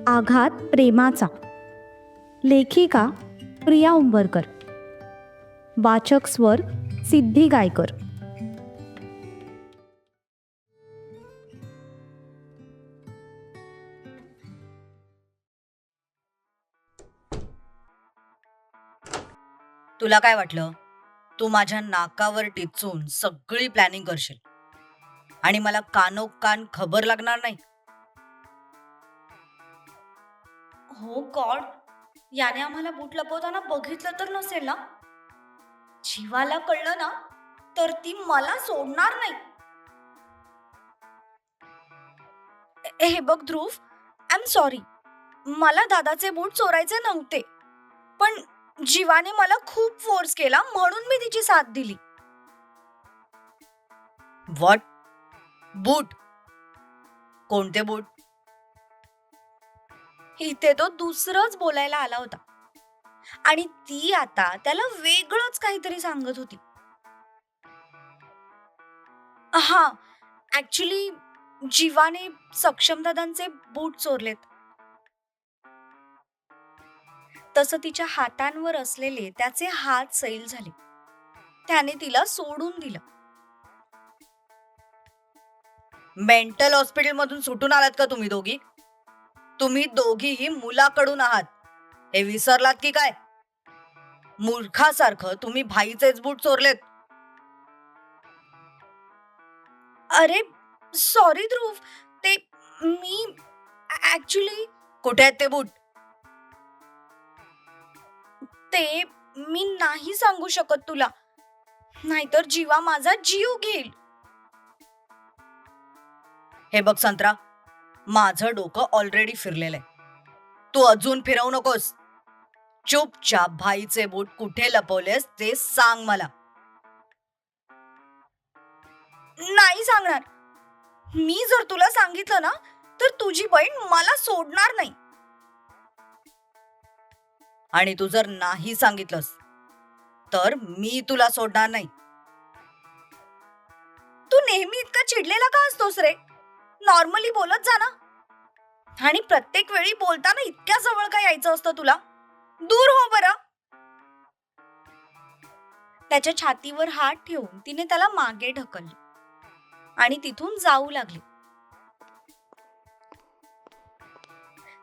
आघात प्रेमाचा. लेखिका प्रिया उंबरकर. वाचक स्वर सिद्धी गायकर. तुला काय वाटलं तू माझ्या नाकावर टिचून सगळी प्लॅनिंग करशील आणि मला कानोकान खबर लागणार नाही? हो गॉड, याने आम्हाला बूट लपवताना बघितलं तर नसेल ना? जीवाला कळलं ना तर ती मला सोडणार नाही. हे बघ ध्रुव, आय एम सॉरी. मला दादाचे बूट चोरायचे नव्हते, पण जीवाने मला खूप फोर्स केला म्हणून मी तिची साथ दिली. व्हॉट? बूट? कोणते बूट? इथे तो दुसरंच बोलायला आला होता आणि ती आता त्याला वेगळंच काहीतरी सांगत होती. हा, ऍक्च्युली जीवाने सक्षम दादांचे बूट चोरलेत. तसं तिच्या हातांवर असलेले त्याचे हात सैल झाले. त्याने तिला सोडून दिलं. मेंटल हॉस्पिटल मधून सुटून आलात का तुम्ही दोघी? तुम्ही दोघीही मुलाकडून आहात हे विसरलात की काय? मूर्खासारखं तुम्ही भाईचेच बूट चोरलेत. अरे सॉरी ध्रुव, ते मी ऍक्च्युली कुठे आहेत ते बूट? ते मी नाही सांगू शकत तुला, नाहीतर जीवा माझा जीव घेईल. हे बघ संत्रा, माझं डोकं ऑलरेडी फिरलेलं आहे. तू अजून फिरवू नकोस. चुपचाप भाईचे बूट कुठे लपवलेस ते सांग मला. नाही सांगणार. मी जर तुला सांगितलं ना तर तुझी बहीण मला सोडणार नाही. आणि तू जर नाही सांगितलंस तर मी तुला सोडणार नाही. तू नेहमी इतका चिडलेला का असतोस रे? नॉर्मली बोलत जा ना. आणि प्रत्येक वेळी बोलताना इतक्या जवळ का यायचं असतं तुला? दूर हो बरं. त्याच्या छातीवर हात ठेवून तिने त्याला मागे ढकलले आणि तिथून जाऊ लागली.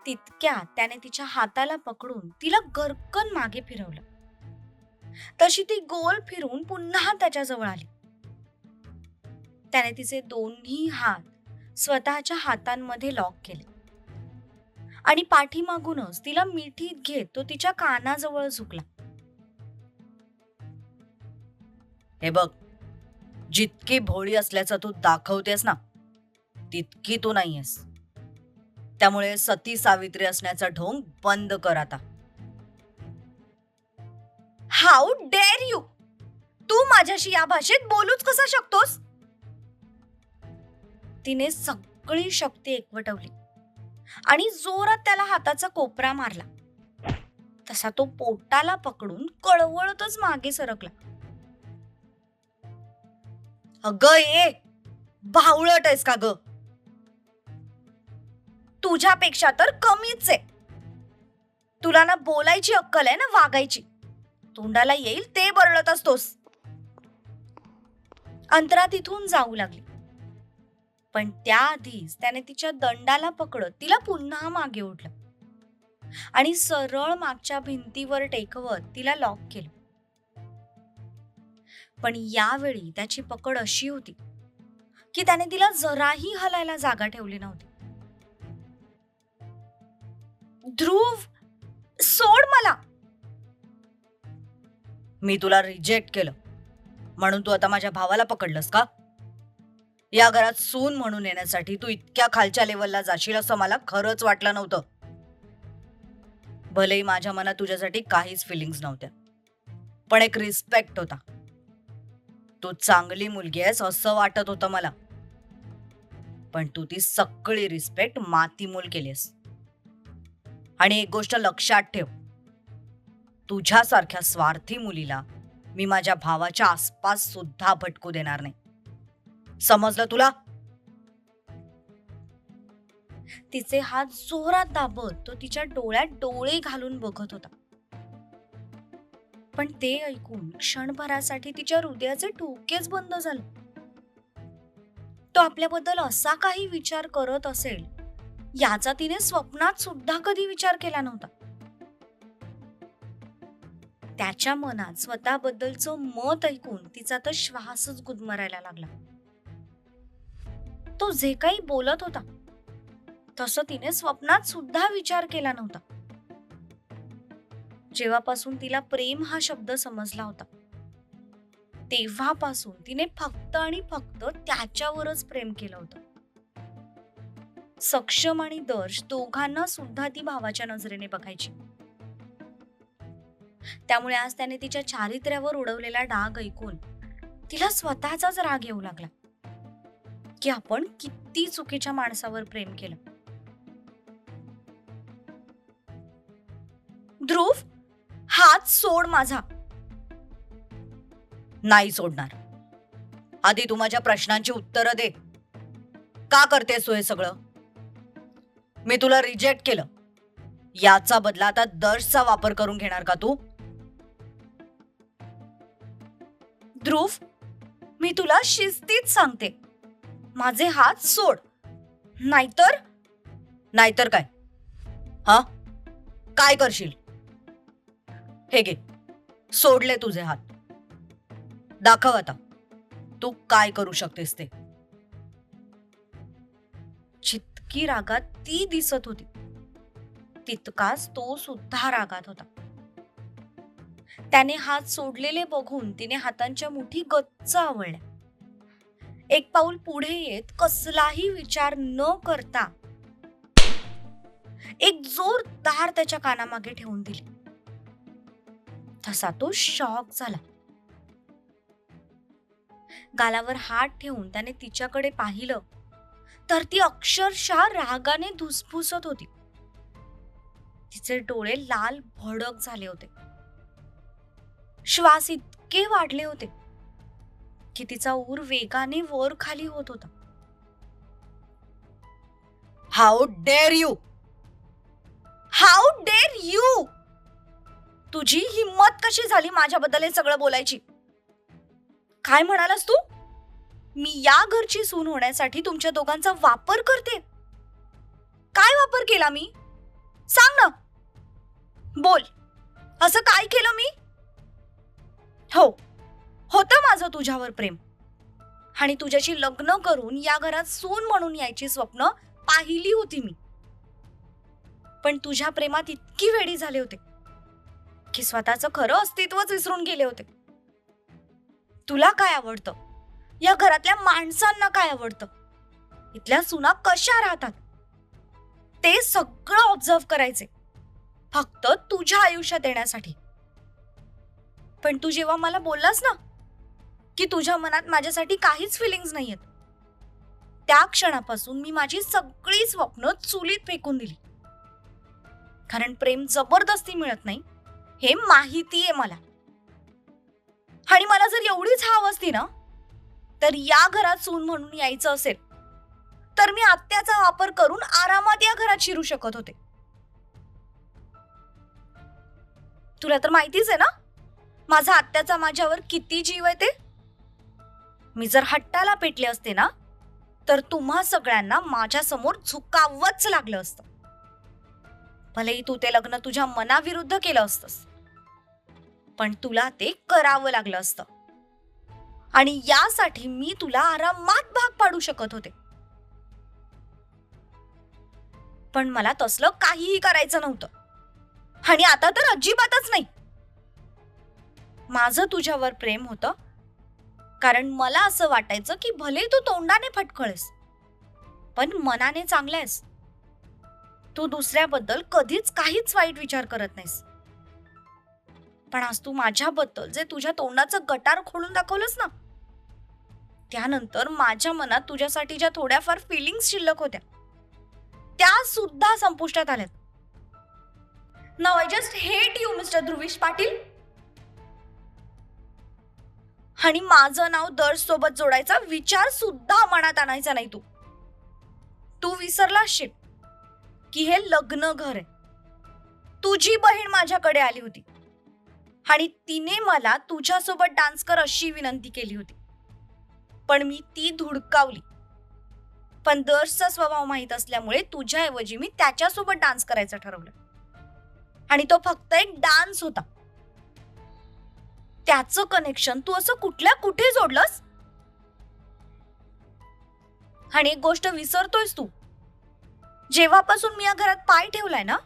तितक्यात त्याने तिच्या हाताला पकडून तिला गरकन मागे फिरवलं. तशी ती गोल फिरून पुन्हा त्याच्या जवळ आली. त्याने तिचे दोन्ही हात स्वतःच्या हातांमध्ये लॉक केले आणि पाठीमागूनच तिला मिठीत घेत तो तिच्या कानाजवळ झुकला. हे बघ, जितकी भोळी असल्याचं तू दाखवतेस ना तितकी तू नाहीयेस. त्यामुळे सती सावित्री असण्याचा ढोंग बंद कर आता. How dare you! तू माझ्याशी या भाषेत बोलूच कसा शकतोस? तिने सगळी शक्ती एकवटवली आणि जोरात त्याला हाताचा कोपरा मारला. तसा तो पोटाला पकडून कळवळतच मागे सरकला. अगं ये, भावळट आहेस का ग? तुझ्यापेक्षा तर कमीच आहे. तुला ना बोलायची अक्कल आहे ना वागायची. तोंडाला येईल ते बरळत असतोस. अंतरा तिथून जाऊ लागली, पण त्याआधीच त्याने तिच्या दंडाला पकडत तिला पुन्हा मागे ओढलं आणि सरळ मागच्या भिंतीवर टेकवत तिला लॉक केलं. पण यावेळी त्याची पकड अशी होती की त्याने तिला जराही हलायला जागा ठेवली नव्हती. ध्रुव, सोड मला. मी तुला रिजेक्ट केलं म्हणून तू आता माझ्या भावाला पकडलंस का? या घरात सून म्हणून येण्यासाठी तू इतक्या खालच्या लेवलला जाशील असं मला खरंच वाटलं नव्हतं. भलेही माझ्या मनात तुझ्यासाठी काहीच फिलिंग्स नव्हत्या, पण एक रिस्पेक्ट होता. तू चांगली मुलगी आहेस असं वाटत होतं मला, पण तू ती सगळी रिस्पेक्ट मातीमोल केलीस. आणि एक गोष्ट लक्षात ठेव, तुझ्यासारख्या स्वार्थी मुलीला मी माझ्या भावाच्या आसपास सुद्धा भटकू देणार नाही. समजलं तुला? तिचे हात जोरात दाबत तो तिच्या डोळ्यात डोळे घालून बघत होता. पण ते ऐकून क्षणभरासाठी तिच्या हृदयाचे ठोकेच बंद झाले. तो आपल्याबद्दल असा काही विचार करत असेल याचा तिने स्वप्नात सुद्धा कधी विचार केला नव्हता. त्याच्या मनात स्वतःबद्दलचं मत ऐकून तिचा तर श्वासच गुदमरायला लागला. तो जे काही बोलत होता तसं तिने स्वप्नात सुद्धा विचार केला नव्हता. जेव्हापासून तिला प्रेम हा शब्द समजला होता तेव्हापासून तिने फक्त आणि फक्त त्याच्यावरच प्रेम केलं होतं. सक्षम आणि दर्श दोघांना सुद्धा ती भावाच्या नजरेने बघायची. त्यामुळे आज त्याने तिच्या चारित्र्यावर उडवलेला डाग ऐकून तिला स्वतःचाच राग येऊ लागला की आपण किती चुकीच्या माणसावर प्रेम केलं. ध्रुव, हात सोड माझा. नाही सोडणार. आधी तू माझ्या प्रश्नांची उत्तरं दे. का करतेस तू हे सगळं? मी तुला रिजेक्ट केलं, याचा बदला आता दर्शचा वापर करून घेणार का तू? ध्रुव, मी तुला शिस्तीत सांगते, माझे हात सोड, नाहीतर काय? हा, काय करशील? हे घे, सोडले तुझे हात. दाखव आता तू काय करू शकतेस ते. जितकी रागात ती दिसत होती तितकाच तो सुद्धा रागात होता. त्याने हात सोडलेले बघून तिने हातांच्या मुठी गच्च आवळल्या. एक पाऊल पुढे येत कसलाही विचार न करता एक जोरदार त्याच्या कानामागे ठेवून दिली. तसा तो शॉक झाला. गालावर हात ठेवून त्याने तिच्याकडे पाहिलं तर ती अक्षरशः रागाने धुसफुसत होती. तिचे डोळे लाल भडक झाले होते. श्वास इतके वाढले होते की तिचा ऊर वेगाने वर खाली होत होता. How dare you! How dare you! तुझी हिम्मत कशी झाली माझ्याबद्दल हे सगळं बोलायची? काय म्हणालास तू? मी या घरची सून होण्यासाठी तुमच्या दोघांचा वापर करते? काय वापर केला मी? सांग ना, बोल. असं काय केलं मी? हो, होतं माझं तुझ्यावर प्रेम आणि तुझ्याशी लग्न करून या घरात सून म्हणून यायची स्वप्न पाहिली होती मी. पण तुझ्या प्रेमात इतकी वेडी झाले होते की स्वतःचं खरं अस्तित्वच विसरून गेले होते. तुला काय आवडतं? या घरातल्या माणसांना काय आवडतं? इथल्या सुना कशा राहतात? ते सगळं ऑब्झर्व करायचे फक्त तुझ्या आयुष्यात येण्यासाठी. पण तू जेव्हा मला बोललास ना की तुझ्या मनात माझ्यासाठी काहीच फिलिंग्स नाहीयेत, त्या क्षणापासून मी माझी सगळी स्वप्न चुलीत फेकून दिली. कारण प्रेम जबरदस्ती मिळत नाही हे माहिती आहे मला. आणि मला जर एवढीच हाव असती ना तर या घरात सून म्हणून यायचं असेल तर मी आत्याचा वापर करून आरामात या घरात शिरू शकत होते. तुला तर माहितीच आहे ना माझा आत्याचा माझ्यावर किती जीव आहे ते. मी जर हट्टाला पेटले असते ना तर तुम्हा सगळ्यांना माझ्या समोर झुकावंच लागलं असतं. भलेही तू ते लग्न तुझ्या मनाविरुद्ध केलं असतंस, पण तुला ते करावं लागलं असतं. आणि यासाठी मी तुला आरामात भाग पाडू शकत होते. पण मला तसलं काहीही करायचं नव्हतं. आणि आता तर अजिबातच नाही. माझं तुझ्यावर प्रेम होतं कारण मला असं वाटायचं की भले तू तोंडाने फटकळेस पण मनाने चांगला आहेस. तू दुसऱ्याबद्दल कधीच काहीच वाईट विचार करत नाहीस. पण आज तू माझ्याबद्दल जे तुझ्या तोंडाचं गटार खोलून दाखवलंस ना त्यानंतर माझ्या मनात तुझ्यासाठी ज्या थोड्याफार फिलिंग्स शिल्लक होत्या त्या सुद्धा संपुष्टात आल्यात. Now I just hate you mister Dhruvish Patil. आणि माझं नाव दर्श सोबत जोडायचा विचार सुद्धा मनात आणायचा नाही. तू विसरला असशील की हे लग्न घर आहे. तुझी बहीण माझ्याकडे आली होती आणि तिने मला तुझ्यासोबत डान्स कर अशी विनंती केली होती, पण मी ती धुडकावली. पण दर्शचा स्वभाव माहीत असल्यामुळे तुझ्याऐवजी मी त्याच्यासोबत डान्स करायचं ठरवलं. आणि तो फक्त एक डान्स होता. त्याचं कनेक्शन तू असं कुठल्या कुठे जोडलंस? आणि एक गोष्ट विसरतोयस तू. जेव्हापासून मी या घरात पाय ठेवलाय ना,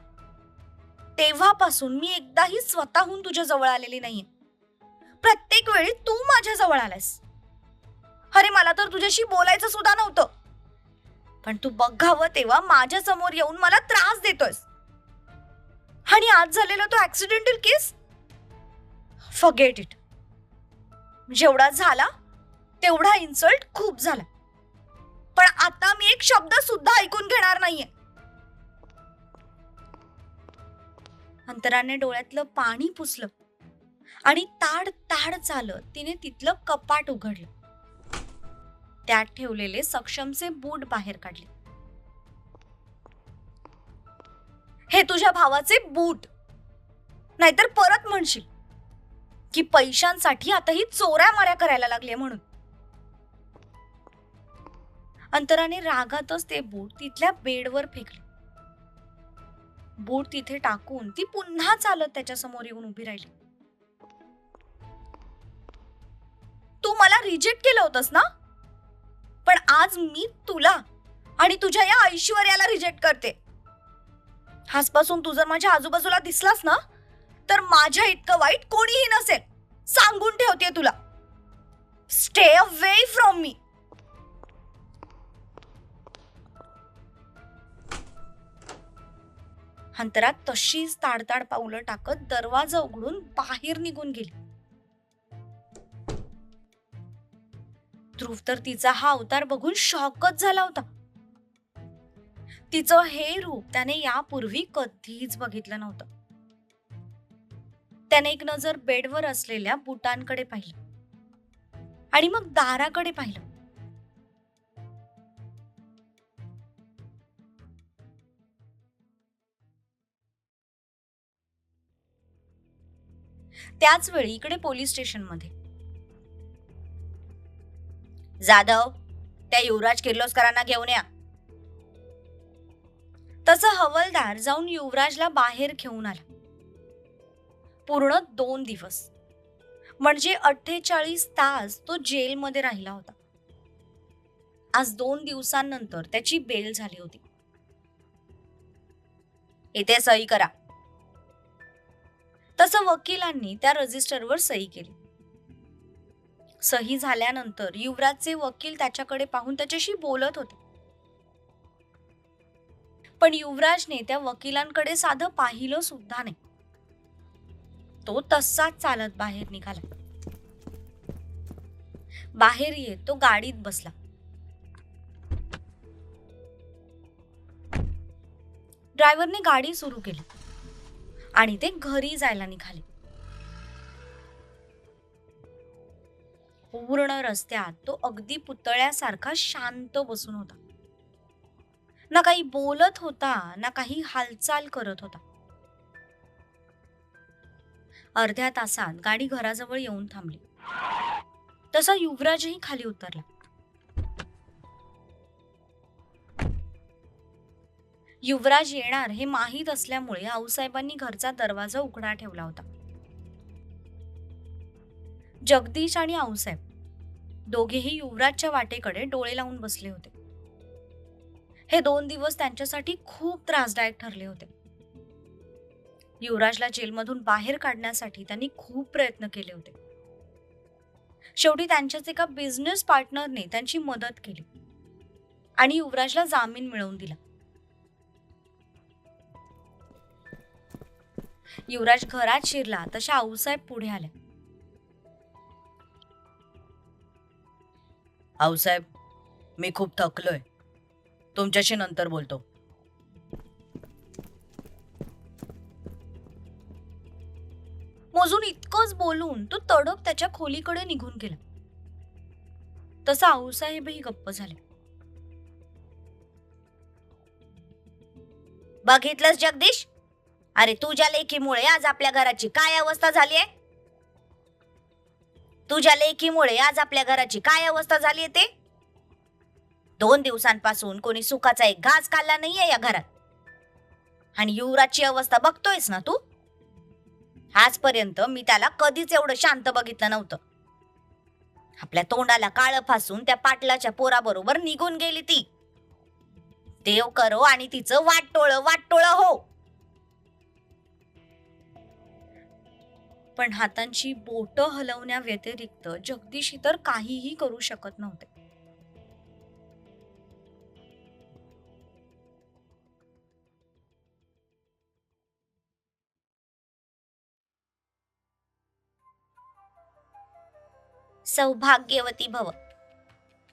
तेव्हापासून मी एकदाही स्वतःहून तुझ्या जवळ आलेली नाहीये. प्रत्येक वेळी तू माझ्या जवळ आलायस. अरे मला तर तुझ्याशी बोलायचं सुद्धा नव्हतं, पण तू बघावं तेव्हा माझ्या समोर येऊन मला त्रास देतोयस. आणि आज झालेला तो ऍक्सिडेंटल केस, फॉरगेट इट. जेवढा झाला तेवढा इन्सल्ट खूप झाला, पण आता मी एक शब्द सुद्धा ऐकून घेणार नाहीये. अंतराने डोळ्यातलं पाणी पुसलं आणि ताड ताड चालत तिने तिथलं कपाट उघडलं. त्यात ठेवलेले सक्षमचे बूट बाहेर काढले. हे तुझ्या भावाचे बूट, नाहीतर परत म्हणशील की पैशांसाठी आता ही चोऱ्या माऱ्या करायला लागले म्हणून. अंतराने रागातच ते बूट तिथल्या बेडवर फेकले. बूट तिथे टाकून ती पुन्हा चालत त्याच्या समोर येऊन उभी राहिली. तू मला रिजेक्ट केलं होतंस ना, पण आज मी तुला आणि तुझ्या या ऐश्वर्याला रिजेक्ट करते. आजपासून तू जर माझ्या आजूबाजूला दिसलास ना, तर माझ्या इतकं वाईट कोणीही नसेल. सांगून ठेवते तुला. Stay away from me. अंतरात तशीच ताडताड पावलं टाकत दरवाजा उघडून बाहेर निघून गेली. ध्रुव तर तिचा हा अवतार बघून शॉकच झाला होता. तिचं हे रूप त्याने यापूर्वी कधीच बघितलं नव्हतं. त्याने एक नजर बेडवर असलेल्या बुटांकडे पाहिलं आणि मग दाराकडे पाहिलं. त्याच वेळी इकडे पोलीस स्टेशनमध्ये जाधव, त्या युवराज किर्लोस्करांना घेऊन या. तसं हवलदार जाऊन युवराजला बाहेर घेऊन आला. पूर्ण 2 दिवस म्हणजे 48 तास तो जेलमध्ये राहिला होता. आज 2 दिवसांनंतर त्याची बेल झाली होती. इथे सही करा. तसं वकिलांनी त्या रजिस्टरवर सही केली. सही झाल्यानंतर युवराजचे वकील त्याच्याकडे पाहून त्याच्याशी बोलत होते, पण युवराजने त्या वकिलांकडे साधं पाहिलं सुद्धा नाही. तो तसाच चालत बाहेर निघाला. बाहेर येत तो गाडीत बसला. ड्रायव्हरने गाडी सुरू केली आणि ते घरी जायला निघाले. पूर्ण रस्त्यात तो अगदी पुतळ्यासारखा शांत बसून होता. ना काही बोलत होता, ना काही हालचाल करत होता. अर्ध्या तासात गाडी घराजवळ येऊन थांबली. तसा युवराजही खाली उतरला. युवराज येणार हे माहीत असल्यामुळे आऊसाहेबांनी घरचा दरवाजा उघडा ठेवला होता. जगदीश आणि आऊसाहेब दोघेही युवराजच्या वाटेकडे डोळे लावून बसले होते. हे 2 दिवस त्यांच्यासाठी खूप त्रासदायक ठरले होते. युवराजला जेलमधून बाहेर काढण्यासाठी त्यांनी खूप प्रयत्न केले होते. शेवटी त्यांच्याच एका बिझनेस पार्टनरने त्यांची मदत केली आणि युवराजला जामीन मिळवून दिला. युवराज घरात शिरला तशा आऊसाहेब पुढे आले. आऊसाहेब, मी खूप थकलोय. तुमच्याशी नंतर बोलतो. मोजून इतकंच बोलून तो तडक त्याच्या खोलीकडे निघून गेला. तसा आऊसाहेबही गप्प झाले. बघितलंस जगदीश? अरे तुझ्या लेकीमुळे आज आपल्या घराची काय अवस्था झाली आहे? तुझ्या लेकीमुळे आज आपल्या घराची काय अवस्था झालीये ते? 2 दिवसांपासून कोणी सुखाचा एक घास खाल्ला नाहीये या घरात. आणि युवराजची अवस्था बघतोयस ना तू? आजपर्यंत मी त्याला कधीच एवढं शांत बघितलं नव्हतं. आपल्या तोंडाला काळं फासून त्या पाटलाच्या पोराबरोबर निघून गेली ती. देव करो आणि तिचं वाटोळं हो. पण हातांची बोटं हलवण्या व्यतिरिक्त जगदीश इतर काहीही करू शकत नव्हते. सौभाग्यवती भव.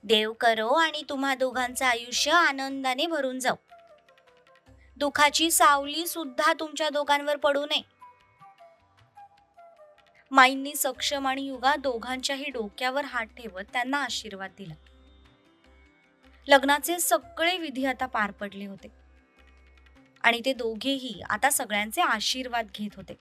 देव करो आणि तुम्हा दोघांचं आयुष्य आनंदाने भरून जाऊ. दुखाची सावली सुद्धा तुमच्या दोघांवर पडू नये. माईंनी सक्षम आणि युगा दोघांच्याही डोक्यावर हात ठेवत त्यांना आशीर्वाद दिला. लग्नाचे सगळे विधी आता पार पडले होते आणि ते दोघेही आता सगळ्यांचे आशीर्वाद घेत होते.